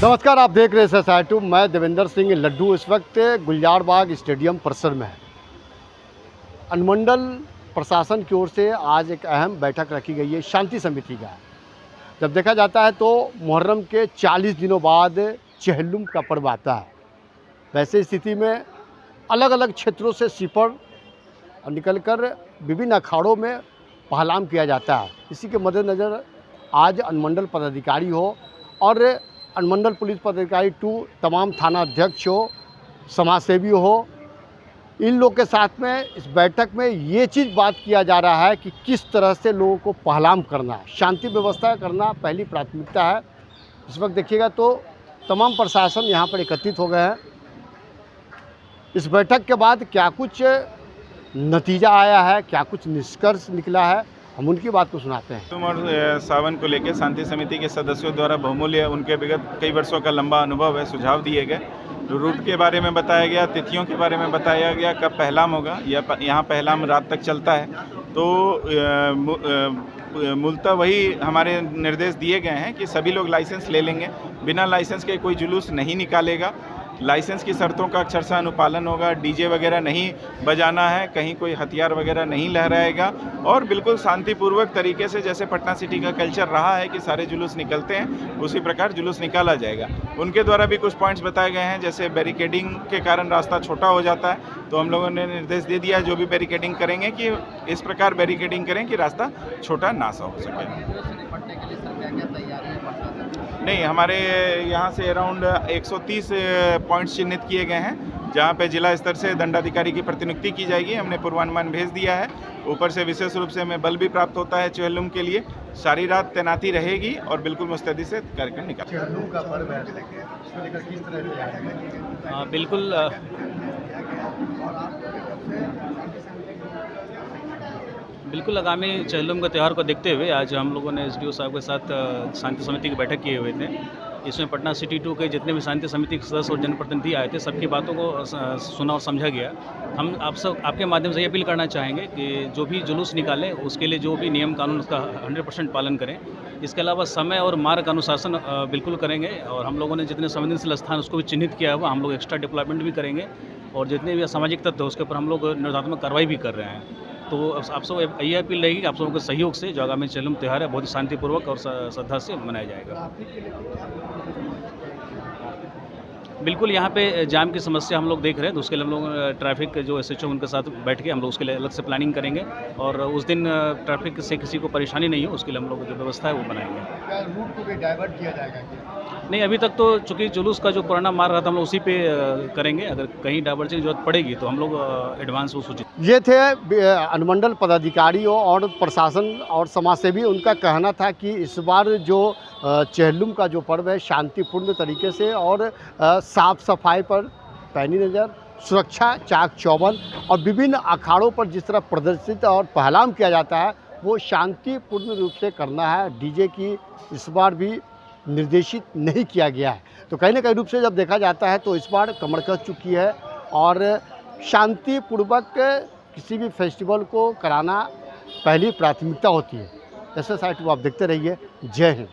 नमस्कार, आप देख रहे हैं SSI2। मैं देवेंद्र सिंह लड्डू इस वक्त गुलजार बाग स्टेडियम परिसर में है। अनुमंडल प्रशासन की ओर से आज एक अहम बैठक रखी गई है, शांति समिति का। जब देखा जाता है तो मुहर्रम के 40 दिनों बाद चेहल्लुम का पर्व आता है। वैसे स्थिति में अलग अलग क्षेत्रों से सिपड़ और निकलकर विभिन्न अखाड़ों में पहलाम किया जाता है। इसी के मद्देनज़र आज अनुमंडल पदाधिकारी हो और अनुमंडल पुलिस पदाधिकारी 2 तमाम थाना अध्यक्ष हो, समाजसेवी हो, इन लोग के साथ में इस बैठक में ये चीज़ बात किया जा रहा है कि किस तरह से लोगों को पहलाम करना है, शांति व्यवस्था करना पहली प्राथमिकता है। इस वक्त देखिएगा तो तमाम प्रशासन यहाँ पर एकत्रित हो गए हैं। इस बैठक के बाद क्या कुछ नतीजा आया है, क्या कुछ निष्कर्ष निकला है, हम उनकी बात को सुनाते हैं। तुम और सावन को लेकर शांति समिति के सदस्यों द्वारा बहुमूल्य उनके विगत कई वर्षों का लंबा अनुभव है, सुझाव दिए गए। रूट के बारे में बताया गया, तिथियों के बारे में बताया गया, कब पहलाम होगा या यहाँ पहलाम रात तक चलता है। तो मूलतः वही हमारे निर्देश दिए गए हैं कि सभी लोग लाइसेंस ले लेंगे, बिना लाइसेंस के कोई जुलूस नहीं निकालेगा, लाइसेंस की शर्तों का अक्षरशः अनुपालन होगा, डीजे वगैरह नहीं बजाना है, कहीं कोई हथियार वगैरह नहीं लहराएगा और बिल्कुल शांतिपूर्वक तरीके से जैसे पटना सिटी का कल्चर रहा है कि सारे जुलूस निकलते हैं, उसी प्रकार जुलूस निकाला जाएगा। उनके द्वारा भी कुछ पॉइंट्स बताए गए हैं, जैसे बैरिकेडिंग के कारण रास्ता छोटा हो जाता है, तो हम लोगों ने निर्देश दे दिया है जो भी बैरिकेडिंग करेंगे कि इस प्रकार बैरिकेडिंग करें कि रास्ता छोटा ना सा हो सके। नहीं, हमारे यहाँ से अराउंड 130 पॉइंट्स चिन्हित किए गए हैं जहाँ पे जिला स्तर से दंडाधिकारी की प्रतिनियुक्ति की जाएगी। हमने पूर्वानुमान भेज दिया है। ऊपर से विशेष रूप से हमें बल भी प्राप्त होता है चेहल्लुम के लिए। सारी रात तैनाती रहेगी और बिल्कुल मुस्तैदी से कार्यक्रम निकाल। चेहल्लुम का पर्व है, इसको लेकर किस तरह से जाएगा? बिल्कुल बिल्कुल आगामी चेहल्लुम का त्यौहार को देखते हुए आज हम लोगों ने एसडीओ साहब के साथ शांति समिति की बैठक किए हुए थे। इसमें पटना सिटी 2 के जितने भी शांति समिति के सदस्य और जनप्रतिनिधि आए थे, सबकी बातों को सुना और समझा गया। हम आपके माध्यम से ये अपील करना चाहेंगे कि जो भी जुलूस निकालें उसके लिए जो भी नियम कानून उसका 100% पालन करें। इसके अलावा समय और मार्ग अनुशासन बिल्कुल करेंगे और हम लोगों ने जितने संवेदनशील स्थान उसको भी चिन्हित किया हुआ, हम लोग एक्स्ट्रा डिप्लॉयमेंट भी करेंगे और जितने भी असामाजिक तत्व उसके ऊपर हम लोग निर्धात्मक कार्रवाई भी कर रहे हैं। तो आप सब ये अपील रहेगी कि आप सबों के सहयोग से जो आगामी चेहल्लुम त्यौहार है बहुत ही शांतिपूर्वक और श्रद्धा से मनाया जाएगा। बिल्कुल यहाँ पे जाम की समस्या हम लोग देख रहे हैं, तो उसके लिए हम लोग ट्रैफिक जो एसएचओ उनके साथ बैठ के हम लोग उसके लिए अलग से प्लानिंग करेंगे और उस दिन ट्रैफिक से किसी को परेशानी नहीं हो उसके लिए हम लोग जो व्यवस्था है वो बनाएंगे। क्या रूट को भी डाइवर्ट किया जाएगा क्या? नहीं, अभी तक तो चूँकि जुलूस का जो पुराना मार्ग था हम लोग उसी पे करेंगे। अगर कहीं डाइवर्जन की जरूरत पड़ेगी तो हम लोग एडवांस वो सूचित। ये थे अनुमंडल पदाधिकारियों और प्रशासन और समाजसेवी। उनका कहना था कि इस बार जो चेहल्लुम का जो पर्व है शांतिपूर्ण तरीके से और साफ सफाई पर पैनी नज़र, सुरक्षा, चाक चौबंद और विभिन्न अखाड़ों पर जिस तरह प्रदर्शित और पहलाम किया जाता है वो शांतिपूर्ण रूप से करना है। डीजे की इस बार भी निर्देशित नहीं किया गया है। तो कहीं ना कहीं रूप से जब देखा जाता है तो इस बार कमर कस चुकी है और शांतिपूर्वक किसी भी फेस्टिवल को कराना पहली प्राथमिकता होती है। SSI2 आप देखते रहिए। जय हिंद।